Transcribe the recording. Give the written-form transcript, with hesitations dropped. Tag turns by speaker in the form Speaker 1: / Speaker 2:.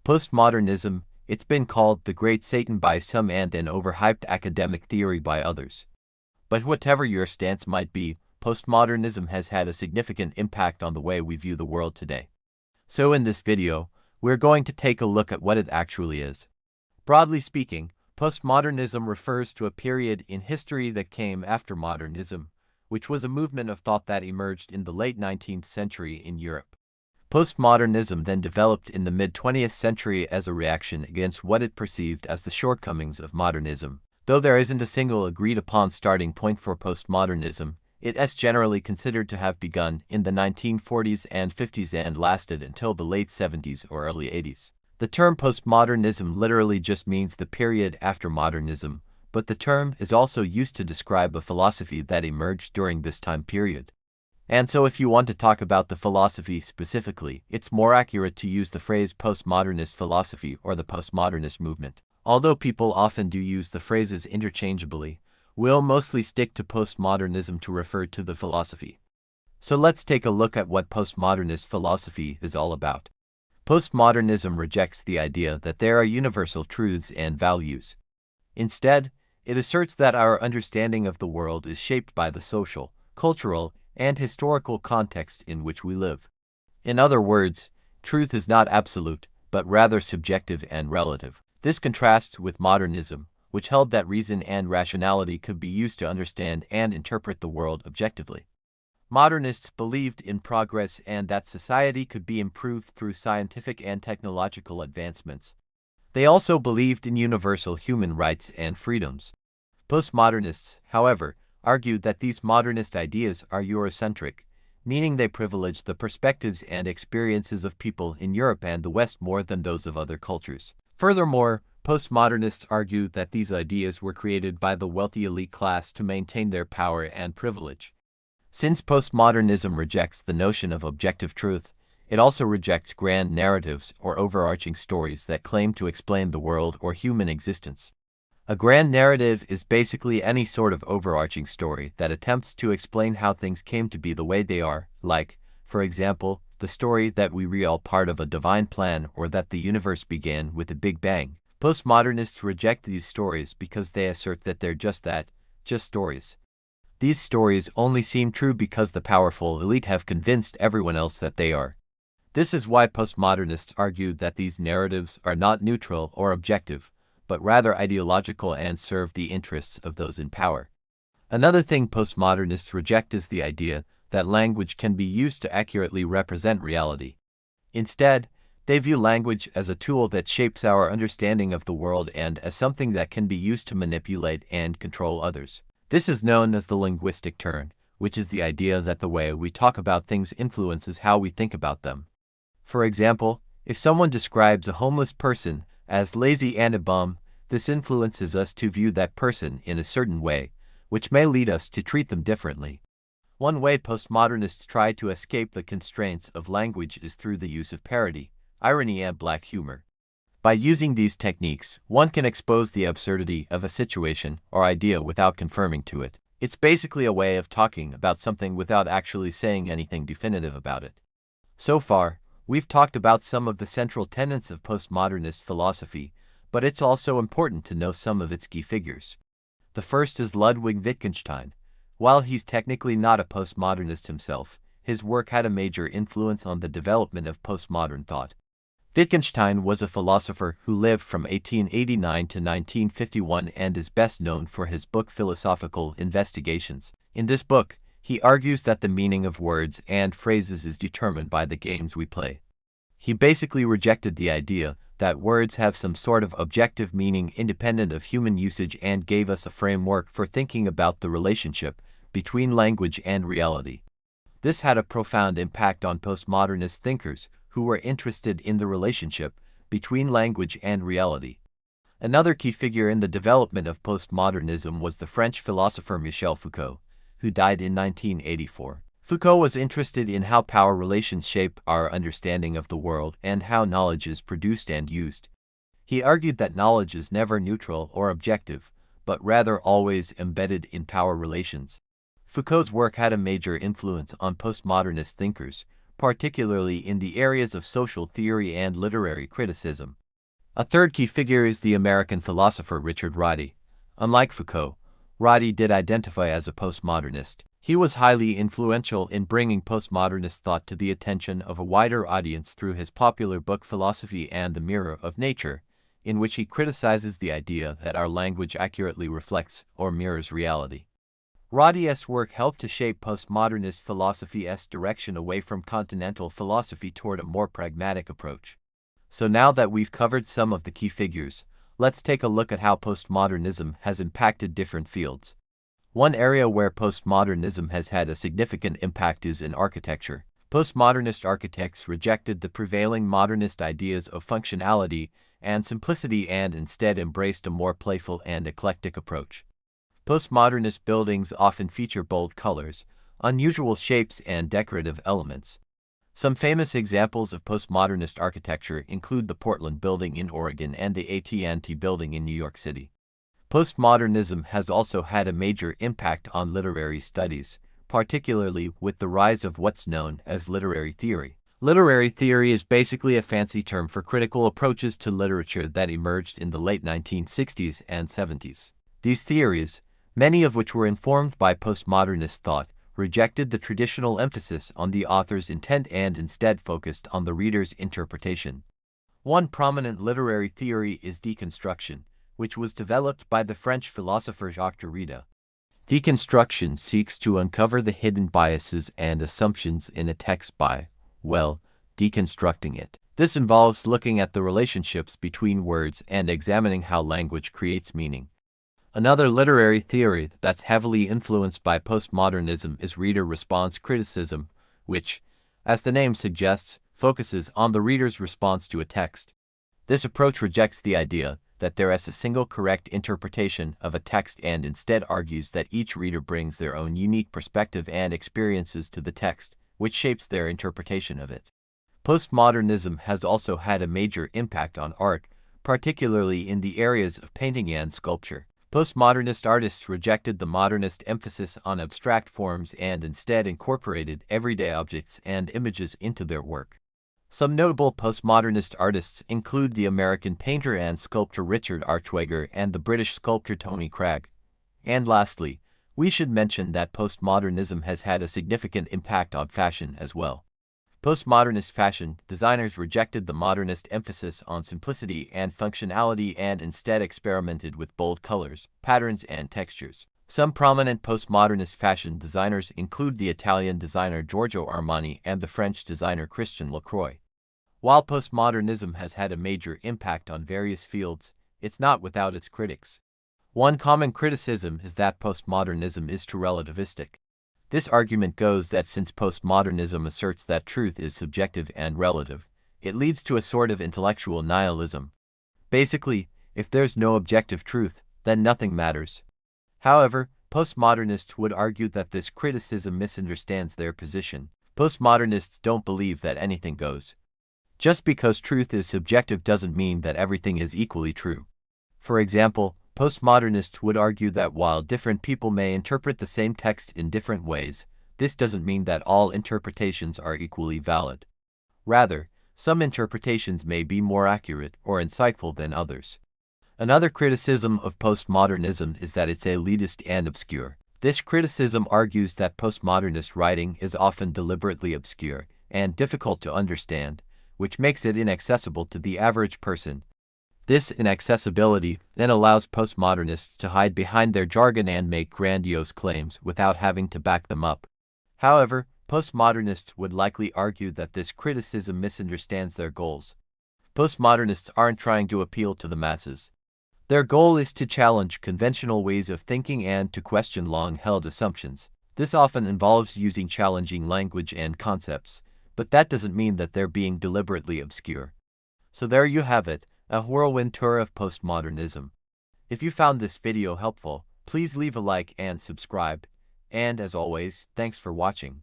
Speaker 1: Postmodernism, it's been called the great Satan by some and an overhyped academic theory by others. But whatever your stance might be, postmodernism has had a significant impact on the way we view the world today. So in this video, we're going to take a look at what it actually is. Broadly speaking, postmodernism refers to a period in history that came after modernism, which was a movement of thought that emerged in the late 19th century in Europe. Postmodernism then developed in the mid-20th century as a reaction against what it perceived as the shortcomings of modernism. Though there isn't a single agreed-upon starting point for postmodernism, it is generally considered to have begun in the 1940s and 50s and lasted until the late 70s or early 80s. The term postmodernism literally just means the period after modernism, but the term is also used to describe a philosophy that emerged during this time period. And so if you want to talk about the philosophy specifically, it's more accurate to use the phrase postmodernist philosophy or the postmodernist movement. Although people often do use the phrases interchangeably, we'll mostly stick to postmodernism to refer to the philosophy. So let's take a look at what postmodernist philosophy is all about. Postmodernism rejects the idea that there are universal truths and values. Instead, it asserts that our understanding of the world is shaped by the social, cultural, and historical context in which we live. In other words, truth is not absolute, but rather subjective and relative. This contrasts with modernism, which held that reason and rationality could be used to understand and interpret the world objectively. Modernists believed in progress and that society could be improved through scientific and technological advancements. They also believed in universal human rights and freedoms. Postmodernists, however, argued that these modernist ideas are Eurocentric, meaning they privilege the perspectives and experiences of people in Europe and the West more than those of other cultures. Furthermore, postmodernists argue that these ideas were created by the wealthy elite class to maintain their power and privilege. Since postmodernism rejects the notion of objective truth, it also rejects grand narratives or overarching stories that claim to explain the world or human existence. A grand narrative is basically any sort of overarching story that attempts to explain how things came to be the way they are, like, for example, the story that we are all part of a divine plan or that the universe began with a Big Bang. Postmodernists reject these stories because they assert that they're just that, just stories. These stories only seem true because the powerful elite have convinced everyone else that they are. This is why postmodernists argue that these narratives are not neutral or objective, but rather ideological and serve the interests of those in power. Another thing postmodernists reject is the idea that language can be used to accurately represent reality. Instead, they view language as a tool that shapes our understanding of the world and as something that can be used to manipulate and control others. This is known as the linguistic turn, which is the idea that the way we talk about things influences how we think about them. For example, if someone describes a homeless person as lazy and a bum, this influences us to view that person in a certain way, which may lead us to treat them differently. One way postmodernists try to escape the constraints of language is through the use of parody, irony, and black humor. By using these techniques, one can expose the absurdity of a situation or idea without confirming to it. It's basically a way of talking about something without actually saying anything definitive about it. So far, we've talked about some of the central tenets of postmodernist philosophy, but it's also important to know some of its key figures. The first is Ludwig Wittgenstein. While he's technically not a postmodernist himself, his work had a major influence on the development of postmodern thought. Wittgenstein was a philosopher who lived from 1889 to 1951 and is best known for his book Philosophical Investigations. In this book, he argues that the meaning of words and phrases is determined by the games we play. He basically rejected the idea that words have some sort of objective meaning independent of human usage and gave us a framework for thinking about the relationship between language and reality. This had a profound impact on postmodernist thinkers who were interested in the relationship between language and reality. Another key figure in the development of postmodernism was the French philosopher Michel Foucault, who died in 1984. Foucault was interested in how power relations shape our understanding of the world and how knowledge is produced and used. He argued that knowledge is never neutral or objective, but rather always embedded in power relations. Foucault's work had a major influence on postmodernist thinkers, particularly in the areas of social theory and literary criticism. A third key figure is the American philosopher Richard Rorty. Unlike Foucault, Rorty did identify as a postmodernist. He was highly influential in bringing postmodernist thought to the attention of a wider audience through his popular book Philosophy and the Mirror of Nature, in which he criticizes the idea that our language accurately reflects or mirrors reality. Rorty's work helped to shape postmodernist philosophy's direction away from continental philosophy toward a more pragmatic approach. So now that we've covered some of the key figures, let's take a look at how postmodernism has impacted different fields. One area where postmodernism has had a significant impact is in architecture. Postmodernist architects rejected the prevailing modernist ideas of functionality and simplicity and instead embraced a more playful and eclectic approach. Postmodernist buildings often feature bold colors, unusual shapes, and decorative elements. Some famous examples of postmodernist architecture include the Portland Building in Oregon and the AT&T Building in New York City. Postmodernism has also had a major impact on literary studies, particularly with the rise of what's known as literary theory. Literary theory is basically a fancy term for critical approaches to literature that emerged in the late 1960s and 70s. These theories, many of which were informed by postmodernist thought, rejected the traditional emphasis on the author's intent and instead focused on the reader's interpretation. One prominent literary theory is Deconstruction, which was developed by the French philosopher Jacques Derrida. Deconstruction seeks to uncover the hidden biases and assumptions in a text by, well, deconstructing it. This involves looking at the relationships between words and examining how language creates meaning. Another literary theory that's heavily influenced by postmodernism is reader response criticism, which, as the name suggests, focuses on the reader's response to a text. This approach rejects the idea that there is a single correct interpretation of a text and instead argues that each reader brings their own unique perspective and experiences to the text, which shapes their interpretation of it. Postmodernism has also had a major impact on art, particularly in the areas of painting and sculpture. Postmodernist artists rejected the modernist emphasis on abstract forms and instead incorporated everyday objects and images into their work. Some notable postmodernist artists include the American painter and sculptor Richard Archwager and the British sculptor Tony Cragg. And lastly, we should mention that postmodernism has had a significant impact on fashion as well. Postmodernist fashion designers rejected the modernist emphasis on simplicity and functionality and instead experimented with bold colors, patterns, and textures. Some prominent postmodernist fashion designers include the Italian designer Giorgio Armani and the French designer Christian Lacroix. While postmodernism has had a major impact on various fields, it's not without its critics. One common criticism is that postmodernism is too relativistic. This argument goes that since postmodernism asserts that truth is subjective and relative, it leads to a sort of intellectual nihilism. Basically, if there's no objective truth, then nothing matters. However, postmodernists would argue that this criticism misunderstands their position. Postmodernists don't believe that anything goes. Just because truth is subjective doesn't mean that everything is equally true. For example, postmodernists would argue that while different people may interpret the same text in different ways, this doesn't mean that all interpretations are equally valid. Rather, some interpretations may be more accurate or insightful than others. Another criticism of postmodernism is that it's elitist and obscure. This criticism argues that postmodernist writing is often deliberately obscure and difficult to understand, which makes it inaccessible to the average person. This inaccessibility then allows postmodernists to hide behind their jargon and make grandiose claims without having to back them up. However, postmodernists would likely argue that this criticism misunderstands their goals. Postmodernists aren't trying to appeal to the masses. Their goal is to challenge conventional ways of thinking and to question long-held assumptions. This often involves using challenging language and concepts, but that doesn't mean that they're being deliberately obscure. So there you have it, a whirlwind tour of postmodernism. If you found this video helpful, please leave a like and subscribe. And as always, thanks for watching.